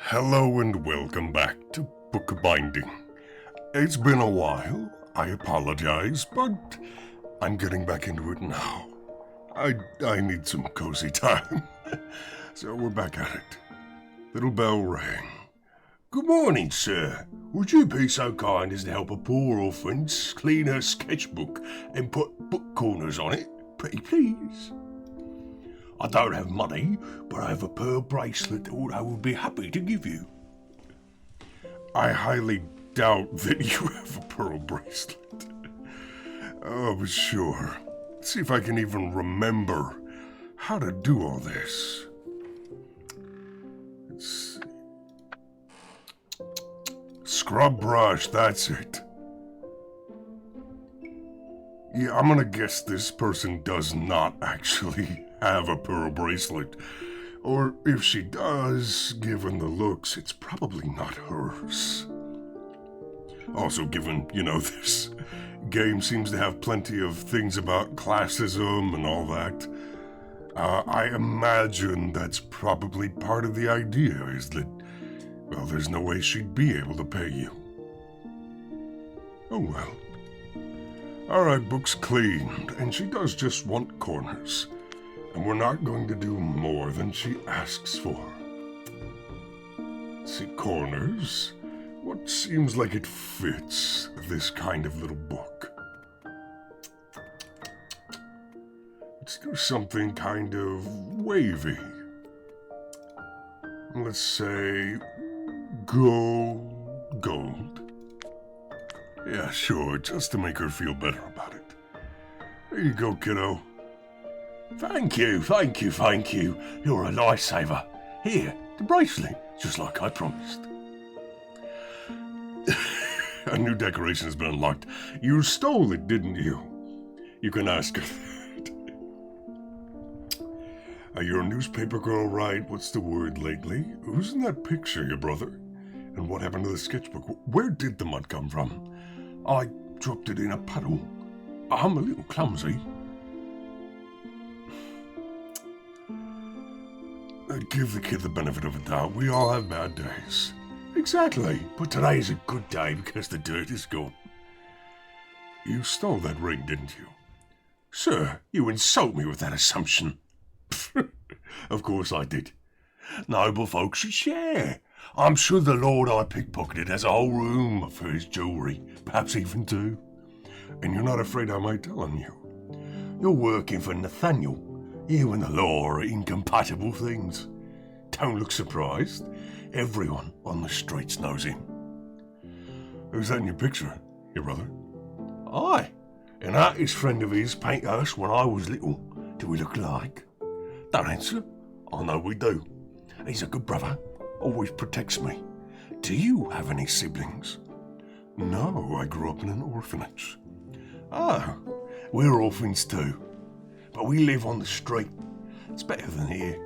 Hello and welcome back to Bookbinding. It's been a while, I apologize, but I'm getting back into it now. I need some cozy time, so we're back at it. Little bell rang. Good morning, sir. Would you be so kind as to help a poor orphan clean her sketchbook and put book corners on it? Pretty please. I don't have money, but I have a pearl bracelet that I would be happy to give you. I highly doubt that you have a pearl bracelet. Oh, but sure. Let's see if I can even remember how to do all this. Let's see. Scrub brush, that's it. Yeah, I'm gonna guess this person does not actually have a pearl bracelet. Or if she does, given the looks, it's probably not hers. Also, given, this game seems to have plenty of things about classism and all that, I imagine that's probably part of the idea, is that, well, there's no way she'd be able to pay you. Oh well. Alright, book's cleaned, and she does just want corners. And we're not going to do more than she asks for. See, corners? What seems like it fits this kind of little book? Let's do something kind of wavy. Let's say gold. Yeah, sure, just to make her feel better about it. There you go, kiddo. Thank you. You're a lifesaver. Here, the bracelet, just like I promised. A new decoration has been unlocked. You stole it, didn't you? You can ask her that. You're a newspaper girl, right? What's the word lately? Who's in that picture, your brother? And what happened to the sketchbook? Where did the mud come from? I dropped it in a puddle. I'm a little clumsy. Give the kid the benefit of the doubt. We all have bad days. Exactly. But today is a good day because the dirt is gone. You stole that ring, didn't you? Sir, you insult me with that assumption. Of course I did. Noble folks should share. I'm sure the lord I pickpocketed has a whole room for his jewellery, perhaps even two. And you're not afraid I might tell on you. You're working for Nathaniel. You and the law are incompatible things. Don't look surprised. Everyone on the streets knows him. Who's that in your picture? Your brother? Aye. An artist friend of his painted us when I was little. Do we look alike? Don't answer. I know we do. He's a good brother. Always protects me. Do you have any siblings? No, I grew up in an orphanage. Oh, we're orphans too. But we live on the street. It's better than here.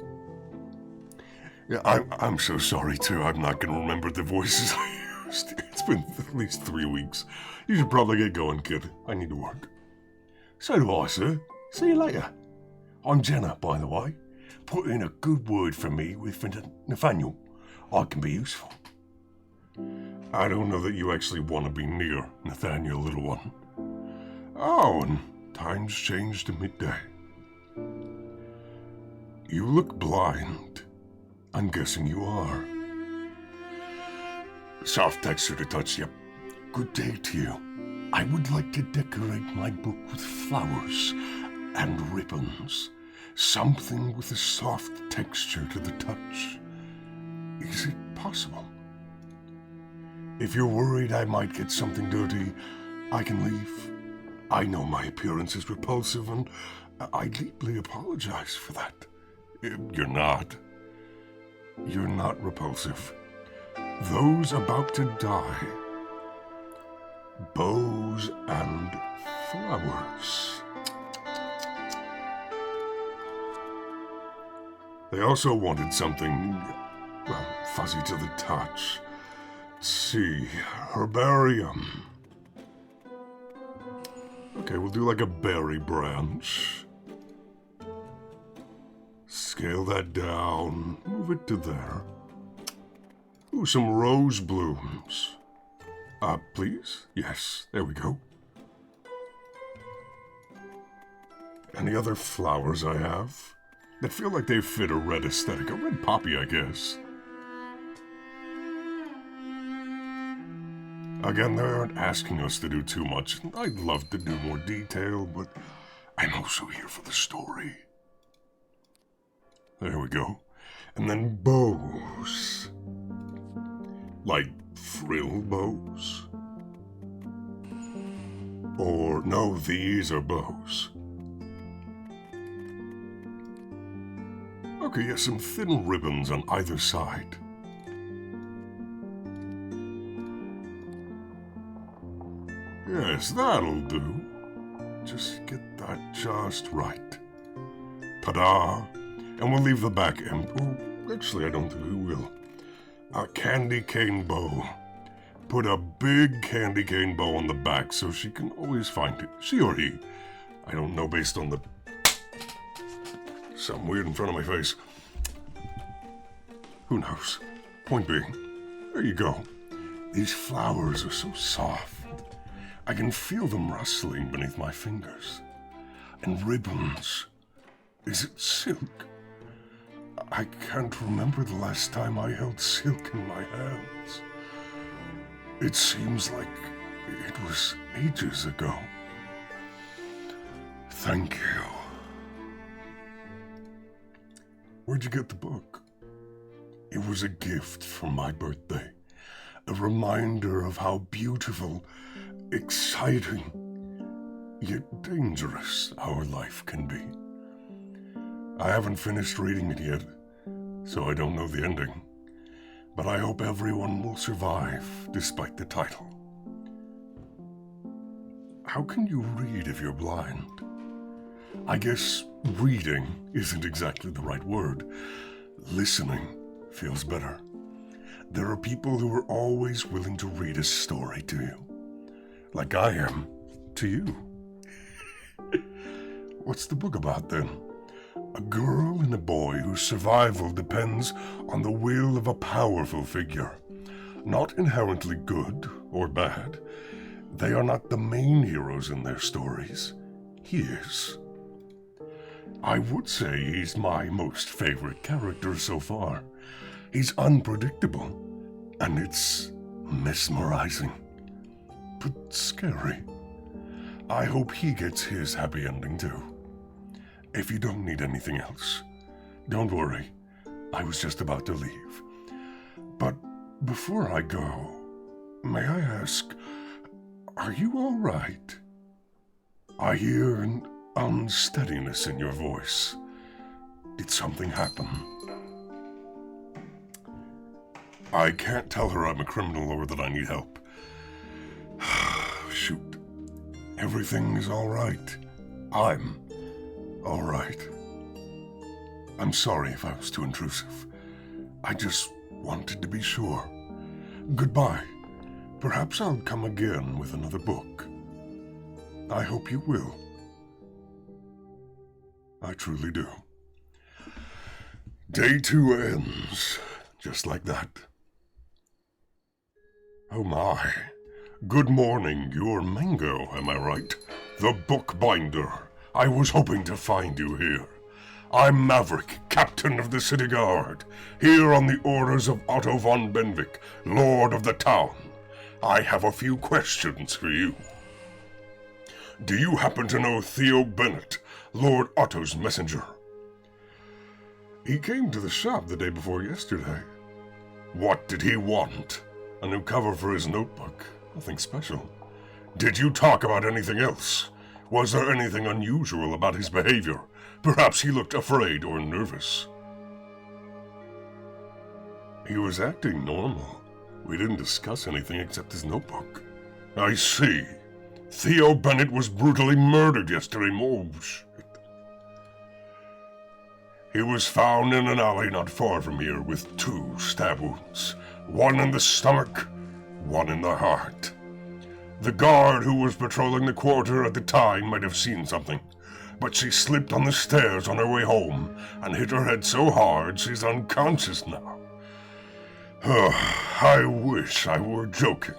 Yeah, I'm so sorry too. I'm not going to remember the voices I used. It's been at least 3 weeks. You should probably get going, kid. I need to work. So do I, sir. See you later. I'm Jenna, by the way. Put in a good word for me with Nathaniel. I can be useful. I don't know that you actually want to be near Nathaniel, little one. Oh, and time's changed to midday. You look blind. I'm guessing you are. Soft texture to touch, yep. Good day to you. I would like to decorate my book with flowers and ribbons. Something with a soft texture to the touch. Is it possible? If you're worried I might get something dirty, I can leave. I know my appearance is repulsive, and I deeply apologize for that. You're not. You're not repulsive. Those about to die. Bows and flowers. They also wanted something, well, fuzzy to the touch. Let's see, herbarium. Okay, we'll do like a berry branch. Scale that down, move it to there. Ooh, some rose blooms. Please? Yes, there we go. Any other flowers I have that feel like they fit a red aesthetic? A red poppy, I guess. Again, they aren't asking us to do too much. I'd love to do more detail, but I'm also here for the story. There we go. And then bows. Like frill bows? Or, no, these are bows. Okay, yes, some thin ribbons on either side. Yes, that'll do. Just get that just right. Ta-da! And we'll leave the back empty. Oh, actually, I don't think we will. A candy cane bow. Put a big candy cane bow on the back so she can always find it. She or he. I don't know based on the... something weird in front of my face. Who knows? Point being, there you go. These flowers are so soft. I can feel them rustling beneath my fingers. And ribbons. Is it silk? I can't remember the last time I held silk in my hands. It seems like it was ages ago. Thank you. Where'd you get the book? It was a gift for my birthday. A reminder of how beautiful, exciting, yet dangerous our life can be. I haven't finished reading it yet, so I don't know the ending. But I hope everyone will survive despite the title. How can you read if you're blind? I guess reading isn't exactly the right word. Listening feels better. There are people who are always willing to read a story to you. Like I am to you. What's the book about then? A girl and a boy whose survival depends on the will of a powerful figure. Not inherently good or bad. They are not the main heroes in their stories. He is. I would say he's my most favorite character so far. He's unpredictable, and it's mesmerizing, but scary. I hope he gets his happy ending too. If you don't need anything else, don't worry. I was just about to leave. But before I go, may I ask, are you all right? I hear an unsteadiness in your voice. Did something happen? I can't tell her I'm a criminal or that I need help. Shoot. Everything is all right. I'm all right. I'm sorry if I was too intrusive. I just wanted to be sure. Goodbye. Perhaps I'll come again with another book. I hope you will. I truly do. Day 2 ends just like that. Oh my. Good morning, you're Mango, am I right? The Bookbinder. I was hoping to find you here. I'm Maverick, captain of the city guard, here on the orders of Otto von Benwick, lord of the town. I have a few questions for you. Do you happen to know Theo Bennett, Lord Otto's messenger? He came to the shop the day before yesterday. What did he want? A new cover for his notebook. Nothing special. Did you talk about anything else? Was there anything unusual about his behavior? Perhaps he looked afraid or nervous. He was acting normal. We didn't discuss anything except his notebook. I see. Theo Bennett was brutally murdered yesterday. Oh, shit. He was found in an alley not far from here with 2 stab wounds. One in the stomach, one in the heart. The guard who was patrolling the quarter at the time might have seen something, but she slipped on the stairs on her way home and hit her head so hard she's unconscious now. I wish I were joking.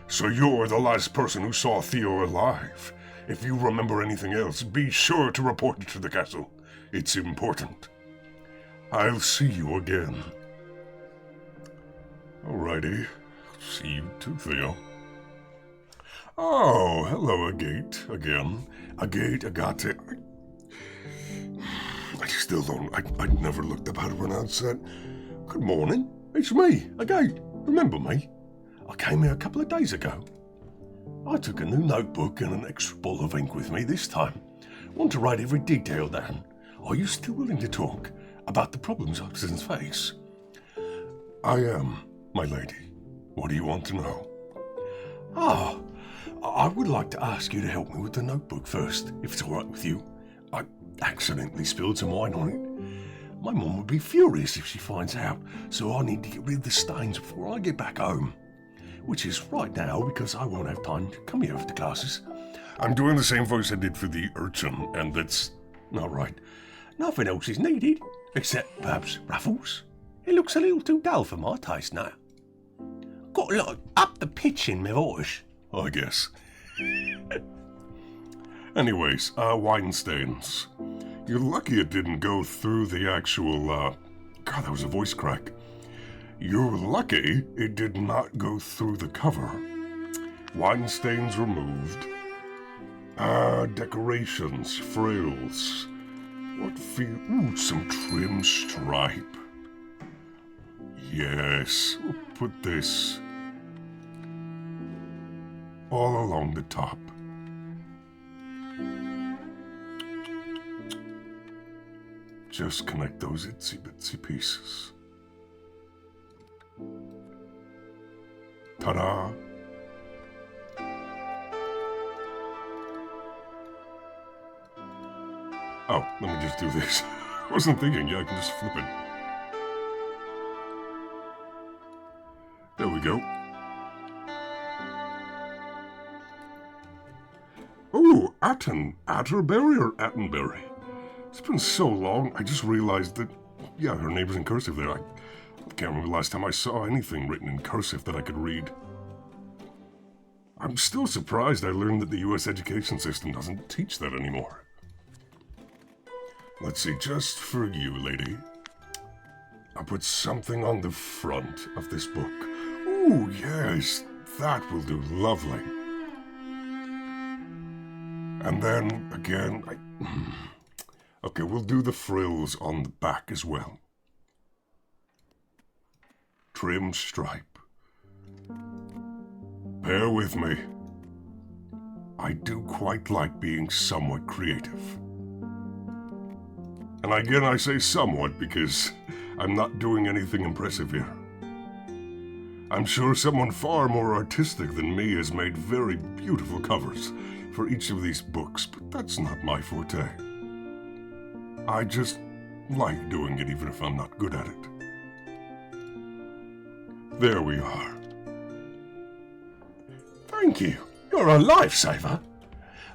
So you're the last person who saw Theo alive. If you remember anything else, be sure to report it to the castle. It's important. I'll see you again. Alrighty. See you too, Theo. Oh, hello, Agate, again. Agate. I still don't, I never looked up how to pronounce that. Good morning, it's me, Agate. Remember me? I came here a couple of days ago. I took a new notebook and an extra ball of ink with me this time. Want to write every detail down. Are you still willing to talk about the problems our citizens face? I am, my lady. What do you want to know? I would like to ask you to help me with the notebook first, if it's all right with you. I accidentally spilled some wine on it. My mum would be furious if she finds out, so I need to get rid of the stains before I get back home. Which is right now, because I won't have time to come here after classes. I'm doing the same voice I did for the urchin, and that's not right. Nothing else is needed, except perhaps Ruffles. It looks a little too dull for my taste now. Got to like up the pitch in my voice, I guess. Anyways, wine stains. You're lucky it didn't go through the actual, God, that was a voice crack. You're lucky it did not go through the cover. Wine stains removed. Decorations, frills. What feel? Ooh, some trim stripe. Yes, we'll put this all along the top. Just connect those itsy bitsy pieces. Ta-da! Oh, let me just do this. I wasn't thinking, yeah, I can just flip it. There we go. Oh, Atterbury or Attenbury? It's been so long, I just realized that, yeah, her name's in cursive there. I can't remember the last time I saw anything written in cursive that I could read. I'm still surprised I learned that the US education system doesn't teach that anymore. Let's see, just for you, lady. I'll put something on the front of this book. Ooh, yes, that will do lovely. And then, again, okay, we'll do the frills on the back as well. Trim stripe. Bear with me. I do quite like being somewhat creative. And again, I say somewhat because I'm not doing anything impressive here. I'm sure someone far more artistic than me has made very beautiful covers for each of these books, but that's not my forte. I just like doing it even if I'm not good at it. There we are. Thank you. You're a lifesaver.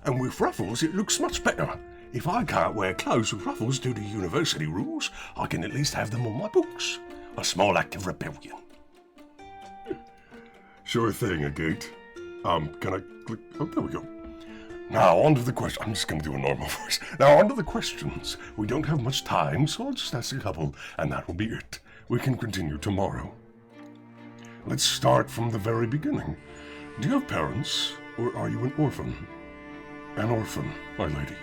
And with ruffles, it looks much better. If I can't wear clothes with ruffles due to university rules, I can at least have them on my books. A small act of rebellion. Sure thing, Agate. Can I click? Oh, there we go. Now, on to the question. I'm just going to do a normal voice. Now, on to the questions. We don't have much time, so I'll just ask a couple, and that will be it. We can continue tomorrow. Let's start from the very beginning. Do you have parents, or are you an orphan? An orphan, my lady.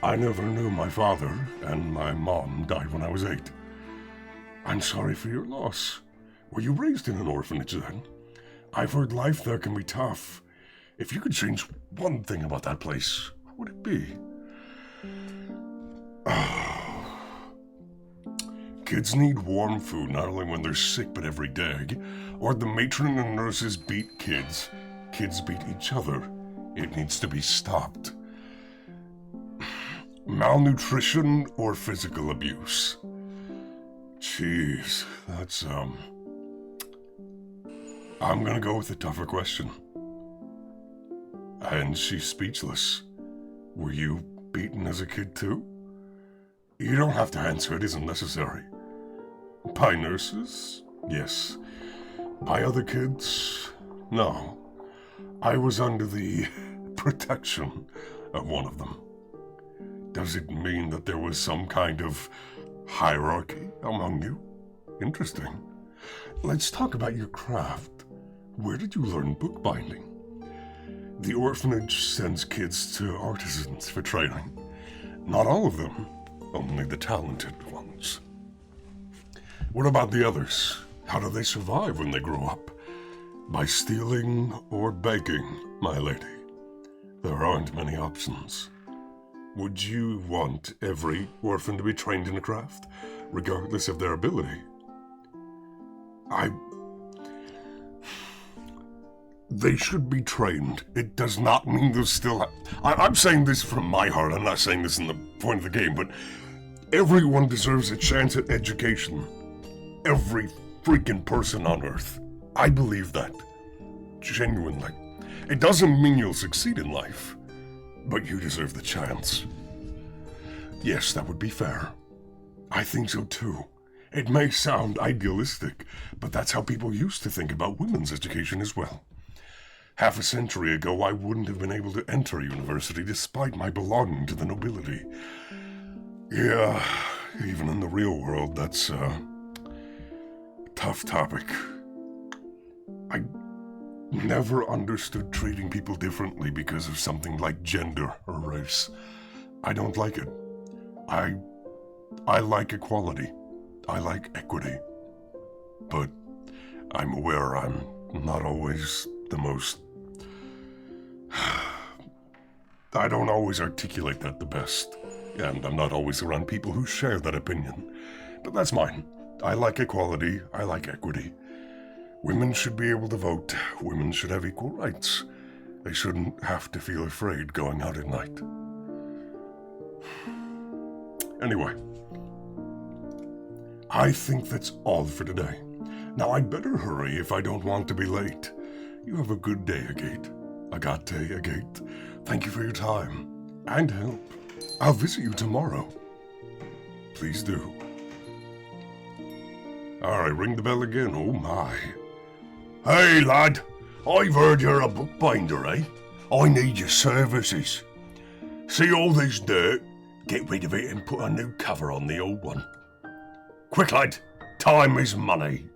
I never knew my father, and my mom died when I was 8. I'm sorry for your loss. Were you raised in an orphanage then? I've heard life there can be tough. If you could change one thing about that place, what would it be? Kids need warm food not only when they're sick but every day. Or the matron and nurses beat kids. Kids beat each other. It needs to be stopped. Malnutrition or physical abuse? Jeez, that's, I'm gonna go with the tougher question. And she's speechless. Were you beaten as a kid too? You don't have to answer, it isn't necessary. By nurses? Yes. By other kids? No. I was under the protection of one of them. Does it mean that there was some kind of hierarchy among you? Interesting. Let's talk about your craft. Where did you learn bookbinding? The orphanage sends kids to artisans for training. Not all of them, only the talented ones. What about the others? How do they survive when they grow up? By stealing or begging, my lady. There aren't many options. Would you want every orphan to be trained in a craft, regardless of their ability? They should be trained. It does not mean they're still... I'm saying this from my heart. I'm not saying this in the point of the game, but everyone deserves a chance at education. Every freaking person on Earth. I believe that. Genuinely. It doesn't mean you'll succeed in life, but you deserve the chance. Yes, that would be fair. I think so too. It may sound idealistic, but that's how people used to think about women's education as well. Half a century ago, I wouldn't have been able to enter university despite my belonging to the nobility. Yeah, even in the real world, that's a tough topic. I never understood treating people differently because of something like gender or race. I don't like it. I like equality. I like equity. But I'm aware I'm not always the most... I don't always articulate that the best, and I'm not always around people who share that opinion. But that's mine. I like equality. I like equity. Women should be able to vote. Women should have equal rights. They shouldn't have to feel afraid going out at night. Anyway, I think that's all for today. Now I'd better hurry if I don't want to be late. You have a good day, Agate. Agate. Thank you for your time and help. I'll visit you tomorrow. Please do. Alright, ring the bell again. Oh my. Hey lad, I've heard you're a bookbinder, eh? I need your services. See all this dirt? Get rid of it and put a new cover on the old one. Quick lad, time is money.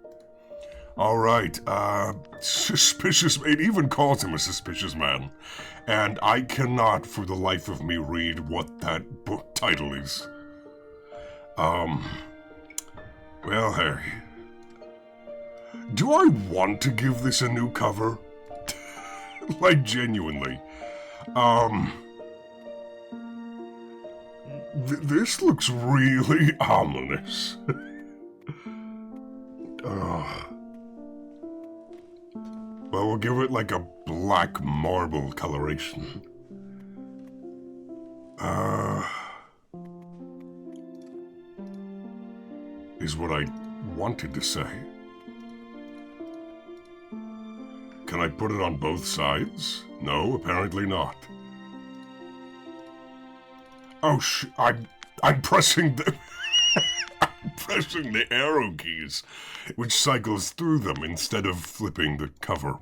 Alright, suspicious, it even calls him a suspicious man. And I cannot for the life of me read what that book title is. Well, Harry. Do I want to give this a new cover? Like, genuinely. This looks really ominous. Well, we'll give it like a black marble coloration. Is what I wanted to say. Can I put it on both sides? No, apparently not. Oh, I'm pressing the... I'm pressing the arrow keys, which cycles through them instead of flipping the cover.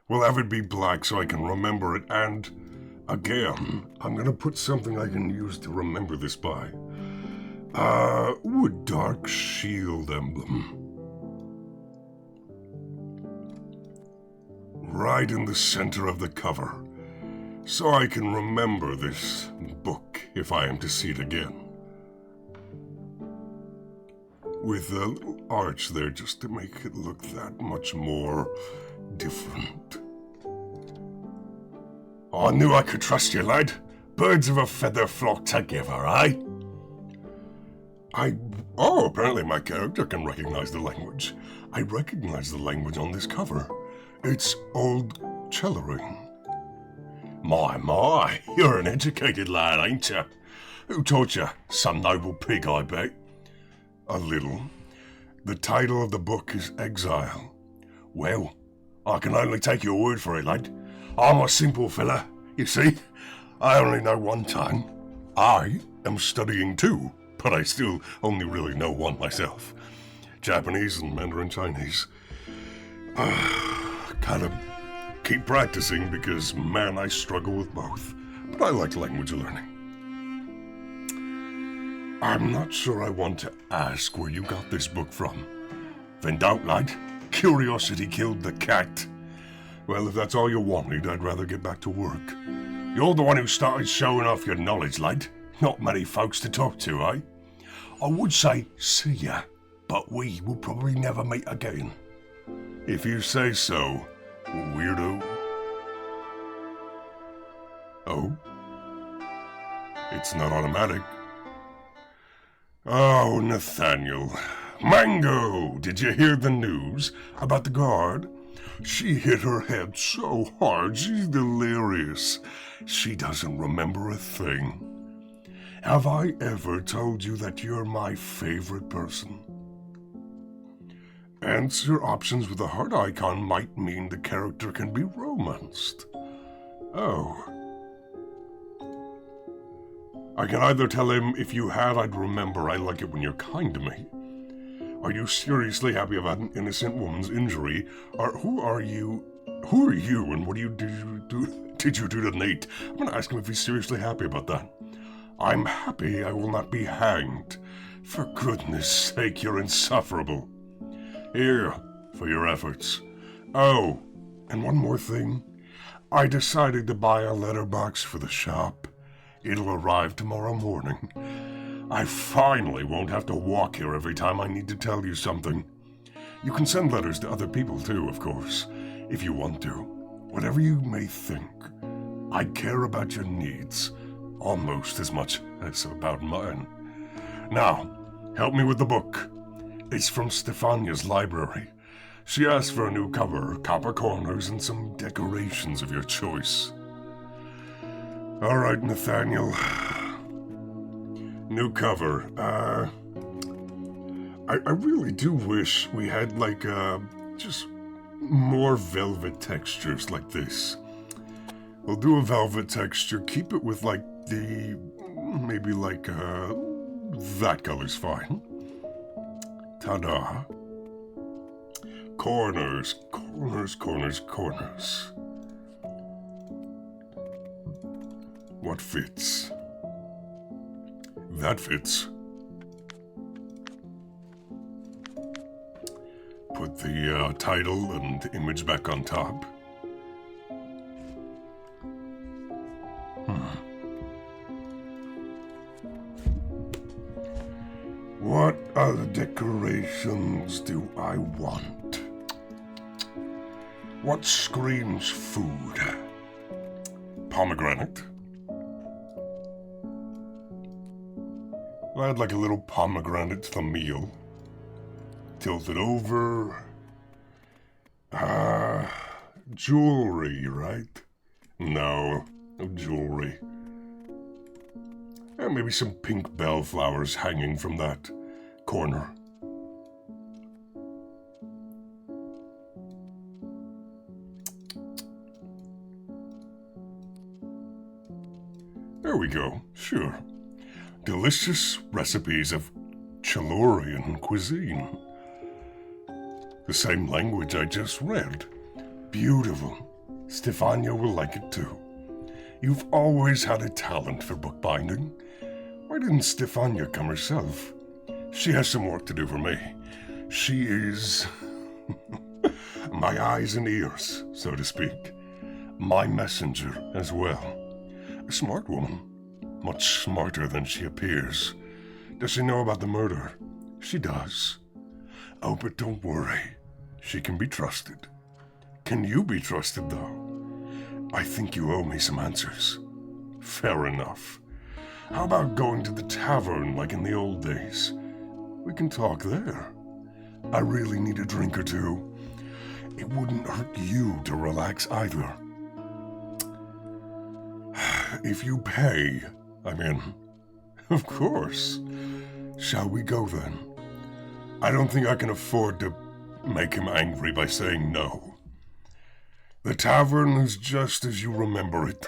We'll have it be black so I can remember it, and again, I'm gonna put something I can use to remember this by. Wood dark shield emblem. Right in the center of the cover, so I can remember this book if I am to see it again. With a little arch there just to make it look that much more different. I knew I could trust you, lad. Birds of a feather flock together, eh? Oh, apparently my character can recognize the language. I recognize the language on this cover. It's Old Cellering. My, you're an educated lad, ain't you? Who taught you? Some noble pig, I bet. A little. The title of the book is Exile. Well, I can only take your word for it, lad. I'm a simple fella, you see. I only know one tongue. I am studying too, but I still only really know one myself. Japanese and Mandarin Chinese. Gotta keep practicing because, man, I struggle with both. But I like language learning. I'm not sure I want to ask where you got this book from. Then doubt, lad. Curiosity killed the cat. Well, if that's all you wanted, I'd rather get back to work. You're the one who started showing off your knowledge, lad. Not many folks to talk to, eh? I would say see ya, but we will probably never meet again. If you say so, weirdo. Oh? It's not automatic. Oh, Nathaniel. Mango! Did you hear the news about the guard? She hit her head so hard, she's delirious. She doesn't remember a thing. Have I ever told you that you're my favorite person? Answer options with a heart icon might mean the character can be romanced. Oh. I can either tell him, if you had, I'd remember. I like it when you're kind to me. Are you seriously happy about an innocent woman's injury? Or who are you and what did you do to Nate? I'm going to ask him if he's seriously happy about that. I'm happy I will not be hanged. For goodness sake, you're insufferable. Here, for your efforts. Oh, and one more thing. I decided to buy a letterbox for the shop. It'll arrive tomorrow morning. I finally won't have to walk here every time I need to tell you something. You can send letters to other people too, of course, if you want to. Whatever you may think, I care about your needs almost as much as about mine. Now, help me with the book. It's from Stefania's library. She asked for a new cover, copper corners, and some decorations of your choice. All right, Nathaniel. New cover. I really do wish we had, just more velvet textures like this. We'll do a velvet texture, keep it with, that color's fine. Ta-da. Corners, corners, corners, corners. What fits? That fits. Put the title and image back on top. What other decorations do I want? What screams food? Pomegranate. I'd like a little pomegranate to the meal. Tilt it over. Jewelry, right? No jewelry. And maybe some pink bellflowers hanging from that corner. There we go, sure. Delicious recipes of Chalorian cuisine. The same language I just read. Beautiful. Stefania will like it too. You've always had a talent for bookbinding. Why didn't Stefania come herself? She has some work to do for me. She is my eyes and ears, so to speak. My messenger as well. A smart woman. Much smarter than she appears. Does she know about the murder? She does. Oh, but don't worry. She can be trusted. Can you be trusted, though? I think you owe me some answers. Fair enough. How about going to the tavern like in the old days? We can talk there. I really need a drink or two. It wouldn't hurt you to relax either. If you pay, of course. Shall we go then? I don't think I can afford to make him angry by saying no. The tavern is just as you remember it.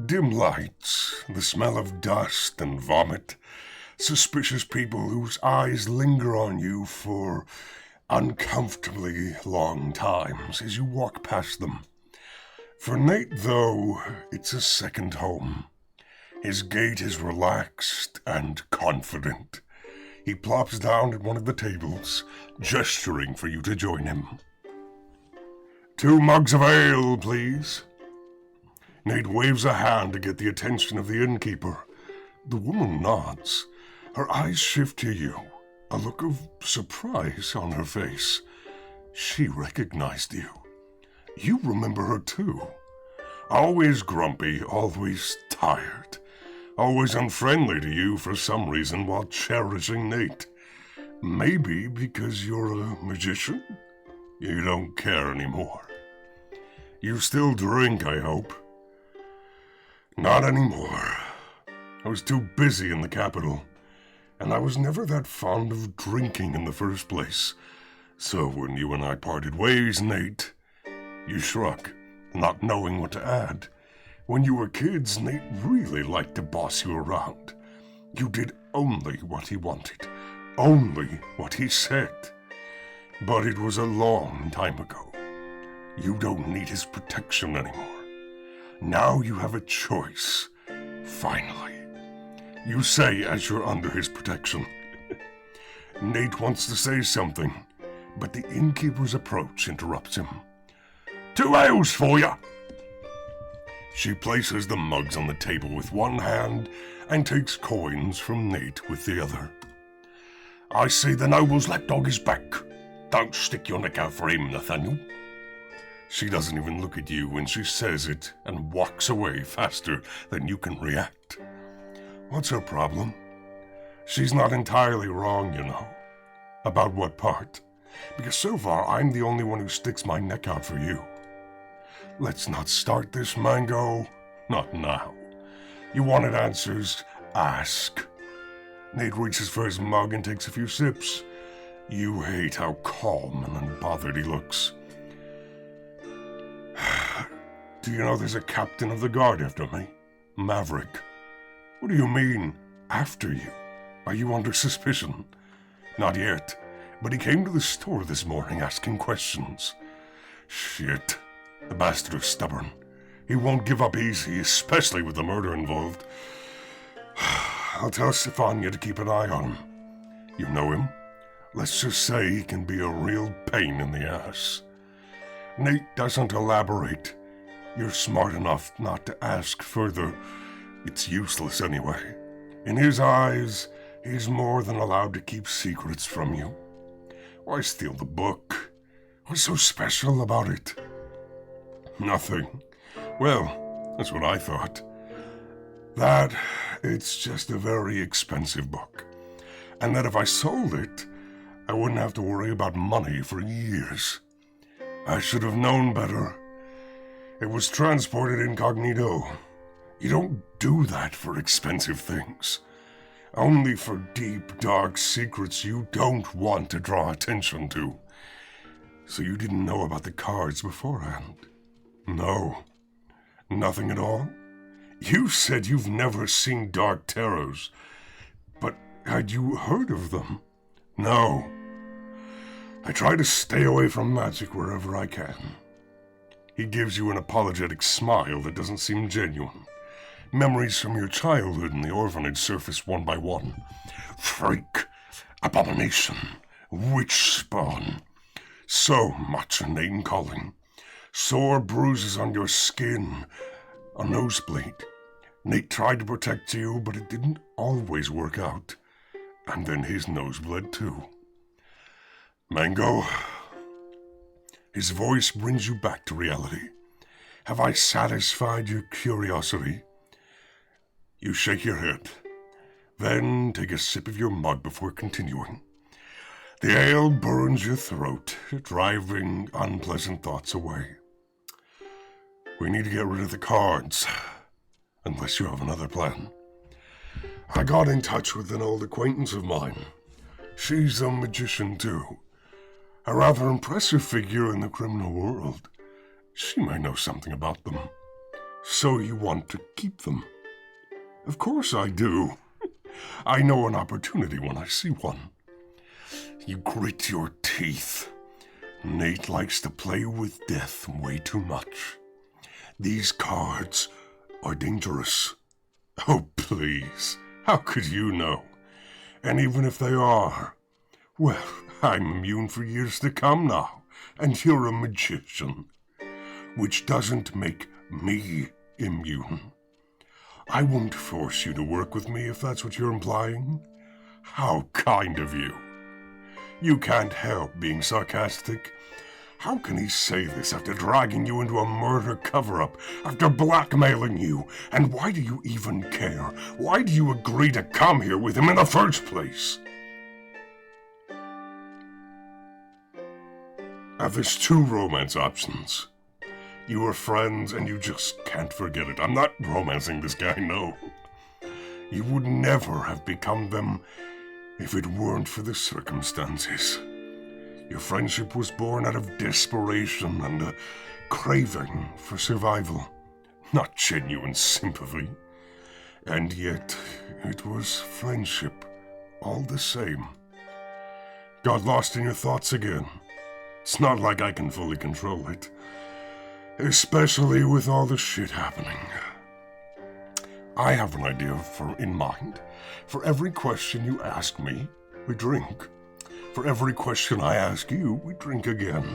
Dim lights, the smell of dust and vomit, Suspicious people whose eyes linger on you for uncomfortably long times as you walk past them. For Nate, though, it's a second home. His gait is relaxed and confident. He plops down at one of the tables, gesturing for you to join him. 2 mugs of ale, please. Nate waves a hand to get the attention of the innkeeper. The woman nods. Her eyes shift to you, a look of surprise on her face. She recognized you. You remember her too. Always grumpy, always tired. Always unfriendly to you for some reason while cherishing Nate. Maybe because you're a magician? You don't care anymore. You still drink, I hope. Not anymore. I was too busy in the capital, and I was never that fond of drinking in the first place. So when you and I parted ways, Nate, you shrugged, not knowing what to add. When you were kids, Nate really liked to boss you around. You did only what he wanted, only what he said. But it was a long time ago. You don't need his protection anymore. Now you have a choice, finally. You say as you're under his protection. Nate wants to say something, but the innkeeper's approach interrupts him. 2 ales for you. She places the mugs on the table with one hand and takes coins from Nate with the other. I see the noble's lapdog is back. Don't stick your neck out for him, Nathaniel. She doesn't even look at you when she says it and walks away faster than you can react. What's her problem? She's not entirely wrong, you know. About what part? Because so far I'm the only one who sticks my neck out for you. Let's not start this, Mango. Not now. You wanted answers? Ask. Nate reaches for his mug and takes a few sips. You hate how calm and unbothered he looks. Do you know there's a captain of the guard after me? Maverick. What do you mean, after you? Are you under suspicion? Not yet, but he came to the store this morning asking questions. Shit. The bastard is stubborn. He won't give up easy, especially with the murder involved. I'll tell Stefania to keep an eye on him. You know him? Let's just say he can be a real pain in the ass. Nate doesn't elaborate. You're smart enough not to ask further. It's useless anyway. In his eyes, he's more than allowed to keep secrets from you. Why steal the book? What's so special about it? Nothing. Well, that's what I thought. That it's just a very expensive book. And that if I sold it, I wouldn't have to worry about money for years. I should have known better. It was transported incognito. You don't do that for expensive things. Only for deep, dark secrets you don't want to draw attention to. So you didn't know about the cards beforehand? No. Nothing at all? You said you've never seen dark tarots, but had you heard of them? No. I try to stay away from magic wherever I can. He gives you an apologetic smile that doesn't seem genuine. Memories from your childhood in the orphanage surface one by one. Freak, abomination, witch spawn. So much a name calling. Sore bruises on your skin, a nosebleed. Nate tried to protect you, but it didn't always work out. And then his nose bled too. Mango, his voice brings you back to reality. Have I satisfied your curiosity? You shake your head. Then take a sip of your mug before continuing. The ale burns your throat, driving unpleasant thoughts away. We need to get rid of the cards, unless you have another plan. I got in touch with an old acquaintance of mine. She's a magician too. A rather impressive figure in the criminal world. She might know something about them. So you want to keep them? Of course I do. I know an opportunity when I see one. You grit your teeth. Nate likes to play with death way too much. These cards are dangerous. Oh, please. How could you know? And even if they are, well, I'm immune for years to come now, and you're a magician, which doesn't make me immune. I won't force you to work with me if that's what you're implying. How kind of you. You can't help being sarcastic. How can he say this after dragging you into a murder cover-up, after blackmailing you? And why do you even care? Why do you agree to come here with him in the first place? There's two romance options. You were friends and you just can't forget it. I'm not romancing this guy, no. You would never have become them if it weren't for the circumstances. Your friendship was born out of desperation and a craving for survival, not genuine sympathy. And yet, it was friendship, all the same. Got lost in your thoughts again. It's not like I can fully control it, especially with all the shit happening. I have an idea in mind. For every question you ask me, we drink. For every question I ask you, we drink again.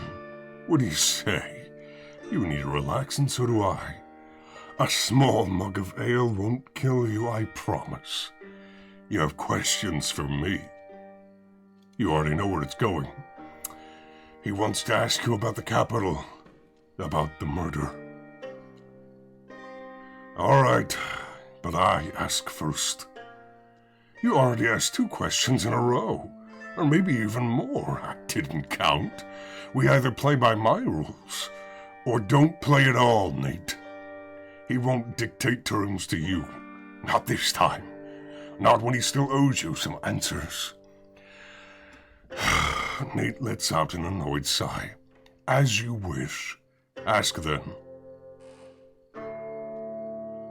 What do you say? You need to relax, and so do I. A small mug of ale won't kill you, I promise. You have questions for me. You already know where it's going. He wants to ask you about the capital, about the murder. All right, but I ask first. You already asked 2 questions in a row. Or maybe even more. I didn't count. We either play by my rules, or don't play at all, Nate. He won't dictate terms to you. Not this time. Not when he still owes you some answers. Nate lets out an annoyed sigh. As you wish. Ask then.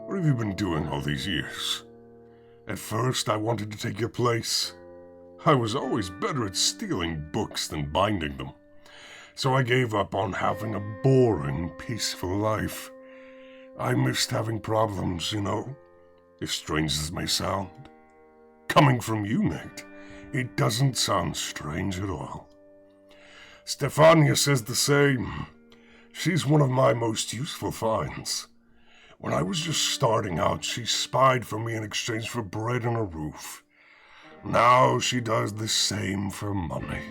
What have you been doing all these years? At first, I wanted to take your place. I was always better at stealing books than binding them, so I gave up on having a boring, peaceful life. I missed having problems, you know, as strange as it may sound. Coming from you, Nate, it doesn't sound strange at all. Stefania says the same. She's one of my most useful finds. When I was just starting out, she spied for me in exchange for bread and a roof. Now she does the same for money.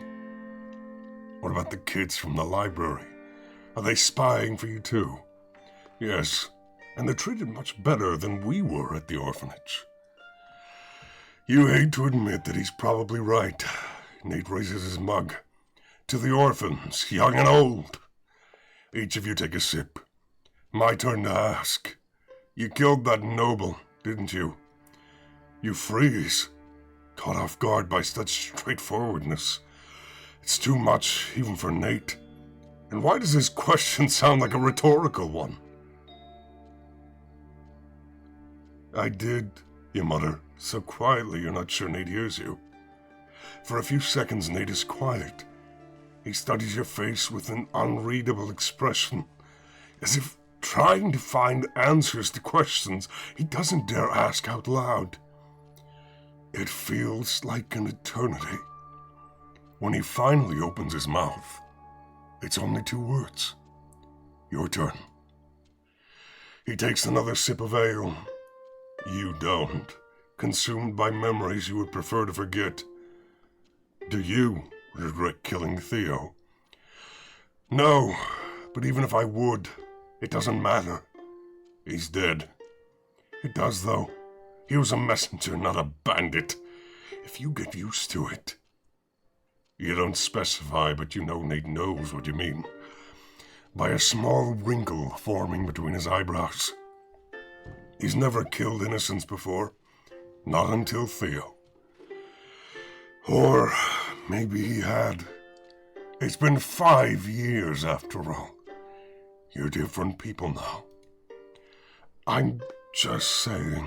What about the kids from the library? Are they spying for you too? Yes, and they're treated much better than we were at the orphanage. You hate to admit that he's probably right. Nate raises his mug. To the orphans, young and old. Each of you take a sip. My turn to ask. You killed that noble, didn't you? You freeze. Caught off guard by such straightforwardness. It's too much, even for Nate. And why does his question sound like a rhetorical one? I did, you mutter, so quietly you're not sure Nate hears you. For a few seconds, Nate is quiet. He studies your face with an unreadable expression, as if trying to find answers to questions he doesn't dare ask out loud. It feels like an eternity. When he finally opens his mouth, it's only 2 words. Your turn. He takes another sip of ale. You don't. Consumed by memories you would prefer to forget. Do you regret killing Theo? No, but even if I would, it doesn't matter. He's dead. It does, though. He was a messenger, not a bandit. If you get used to it. You don't specify, but you know Nate knows what you mean. By a small wrinkle forming between his eyebrows. He's never killed innocents before. Not until Theo. Or maybe he had. It's been 5 years after all. You're different people now. I'm just saying.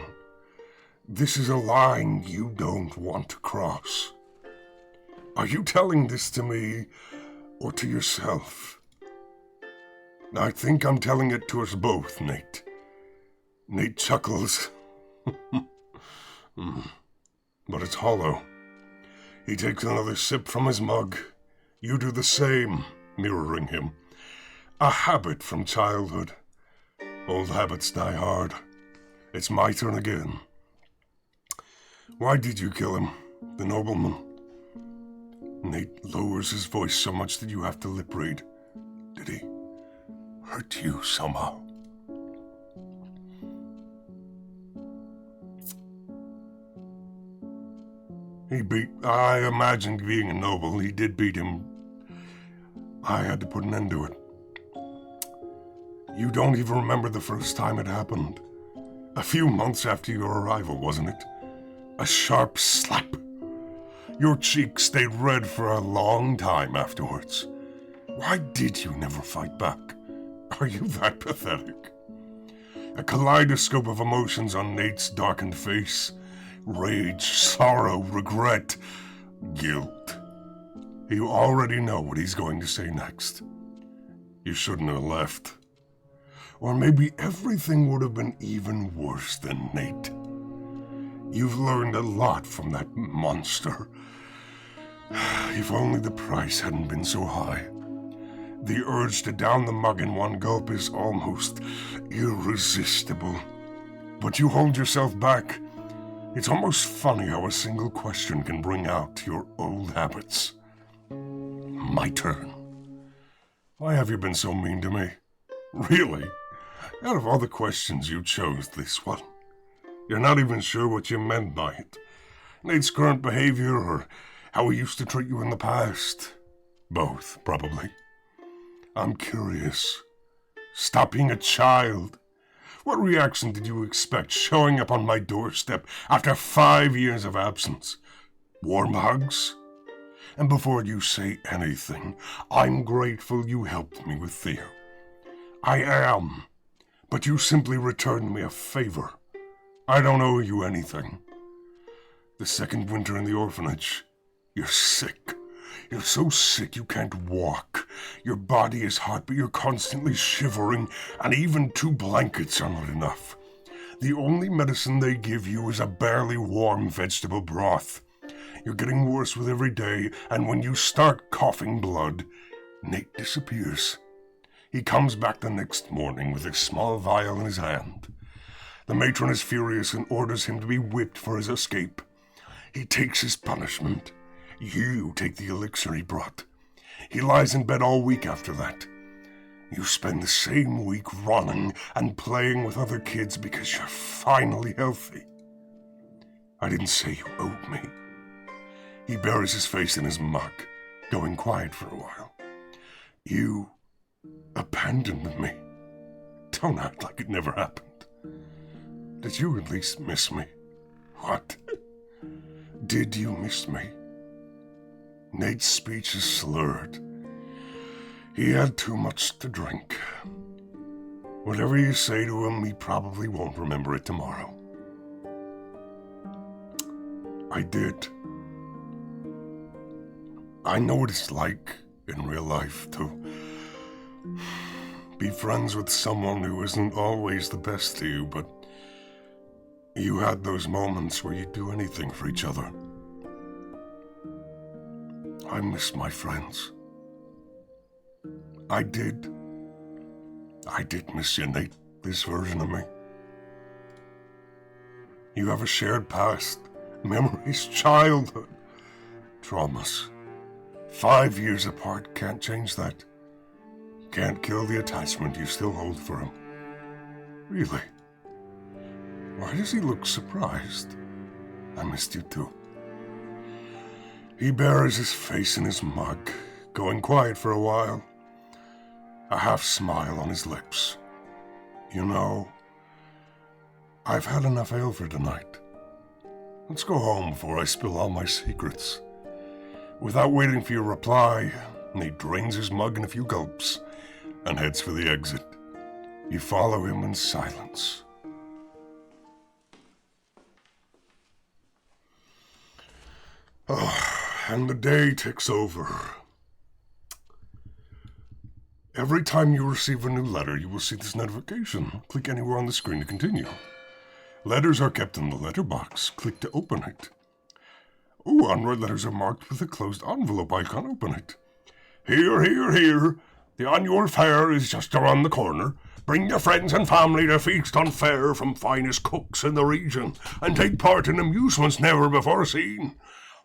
This is a line you don't want to cross. Are you telling this to me or to yourself? I think I'm telling it to us both, Nate. Nate chuckles. But it's hollow. He takes another sip from his mug. You do the same, mirroring him. A habit from childhood. Old habits die hard. It's my turn again. Why did you kill him, the nobleman? Nate lowers his voice so much that you have to lip read. Did he hurt you somehow? I imagined being a noble, he did beat him. I had to put an end to it. You don't even remember the first time it happened. A few months after your arrival, wasn't it? A sharp slap. Your cheek stayed red for a long time afterwards. Why did you never fight back? Are you that pathetic? A kaleidoscope of emotions on Nate's darkened face. Rage, sorrow, regret, guilt. You already know what he's going to say next. You shouldn't have left. Or maybe everything would have been even worse than Nate. You've learned a lot from that monster. If only the price hadn't been so high. The urge to down the mug in one gulp is almost irresistible. But you hold yourself back. It's almost funny how a single question can bring out your old habits. My turn. Why have you been so mean to me? Really? Out of all the questions, you chose this one. You're not even sure what you meant by it. Nate's current behavior or how he used to treat you in the past. Both, probably. I'm curious. Stop being a child. What reaction did you expect showing up on my doorstep after 5 years of absence? Warm hugs? And before you say anything, I'm grateful you helped me with Theo. I am. But you simply returned me a favor. I don't owe you anything. The second winter in the orphanage, you're sick. You're so sick you can't walk. Your body is hot, but you're constantly shivering, and even 2 blankets are not enough. The only medicine they give you is a barely warm vegetable broth. You're getting worse with every day, and when you start coughing blood, Nate disappears. He comes back the next morning with a small vial in his hand. The matron is furious and orders him to be whipped for his escape. He takes his punishment. You take the elixir he brought. He lies in bed all week after that. You spend the same week running and playing with other kids because you're finally healthy. I didn't say you owed me. He buries his face in his mug, going quiet for a while. You abandoned me. Don't act like it never happened. Did you at least miss me? What? Did you miss me? Nate's speech is slurred. He had too much to drink. Whatever you say to him, he probably won't remember it tomorrow. I did. I know what it's like in real life to be friends with someone who isn't always the best to you, but you had those moments where you'd do anything for each other. I miss my friends. I did miss you, Nate, this version of me. You have a shared past, memories, childhood, traumas. 5 years apart can't change that. Can't kill the attachment you still hold for him. Really? Why does he look surprised? I missed you too. He buries his face in his mug, going quiet for a while. A half smile on his lips. You know, I've had enough ale for tonight. Let's go home before I spill all my secrets. Without waiting for your reply, Nate drains his mug in a few gulps and heads for the exit. You follow him in silence. And the day ticks over. Every time you receive a new letter, you will see this notification. Click anywhere on the screen to continue. Letters are kept in the letterbox. Click to open it. Ooh, unread letters are marked with a closed envelope icon. Open it. Here, here, here. The annual fair is just around the corner. Bring your friends and family to feast on fare from finest cooks in the region and take part in amusements never before seen.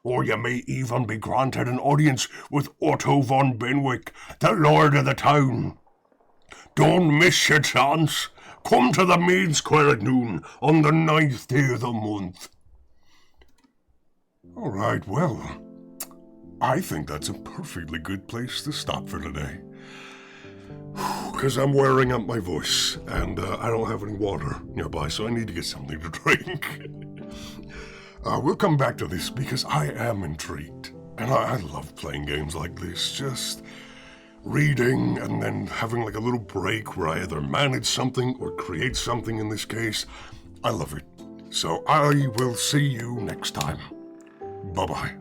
Or you may even be granted an audience with Otto von Benwick, the lord of the town. Don't miss your chance. Come to the main square at noon on the 9th day of the month. All right, well, I think that's a perfectly good place to stop for today. Because I'm wearing out my voice, and I don't have any water nearby, so I need to get something to drink. We'll come back to this because I am intrigued, and I love playing games like this, just reading and then having like a little break where I either manage something or create something in this case. I love it. So I will see you next time. Bye-bye.